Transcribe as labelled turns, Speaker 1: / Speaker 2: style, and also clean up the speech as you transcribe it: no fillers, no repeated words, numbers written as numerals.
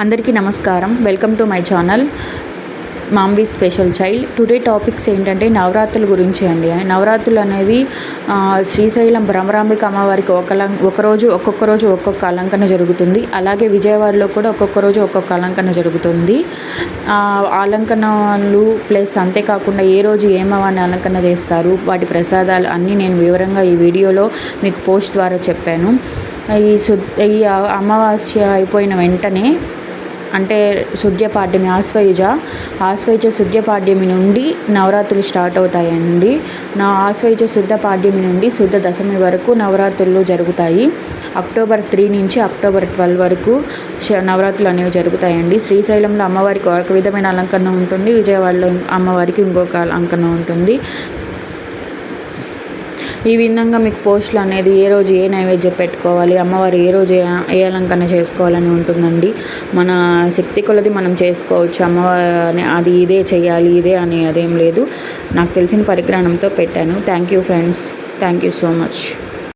Speaker 1: అందరికీ నమస్కారం. Welcome to my channel మామ్వీ స్పెషల్ చైల్డ్. టుడే టాపిక్స్ ఏంటంటే నవరాత్రుల గురించి అండి. నవరాత్రులు అనేవి శ్రీశైలం భ్రమరాంబిక అమ్మవారికి ఒక్కొక్క రోజు ఒక్కొక్క అలంకరణ జరుగుతుంది. అలాగే విజయవాడలో కూడా ఒక్కొక్క రోజు ఒక్కొక్క అలంకరణ జరుగుతుంది. అలంకరణలు ప్లస్ అంతేకాకుండా ఏ రోజు ఏమవని అలంకరణ చేస్తారు, వాటి ప్రసాదాలు అన్నీ నేను వివరంగా ఈ వీడియోలో మీకు పోస్ట్ ద్వారా చెప్పాను. ఈ అమావాస్య అయిపోయిన వెంటనే అంటే శుద్ధ్యపాడ్యమి ఆశ్వయుజ శుద్ధ్యపాడ్యమి నుండి నవరాత్రులు స్టార్ట్ అవుతాయండి. ఆశ్వయుజ శుద్ధ పాడ్యమి నుండి శుద్ధ దశమి వరకు నవరాత్రులు జరుగుతాయి. అక్టోబర్ 3 నుంచి అక్టోబర్ 12 వరకు నవరాత్రులు అనేవి జరుగుతాయండి. శ్రీశైలంలో అమ్మవారికి ఒక విధమైన అలంకరణ ఉంటుంది, విజయవాడలో అమ్మవారికి ఇంకొక అలంకరణ ఉంటుంది. ఈ విధంగా మీకు పోస్టులు అనేది ఏ రోజు ఏ నైవేద్యం పెట్టుకోవాలి, అమ్మవారు ఏ రోజు ఏ అలంకరణ చేసుకోవాలని ఉంటుందండి. మన శక్తి కొలది మనం చేసుకోవచ్చు. అమ్మవారిని అది ఇదే చేయాలి ఇదే అని అదేం లేదు. నాకు తెలిసిన పరిజ్ఞానంతో పెట్టాను. Thank you friends. Thank you so much.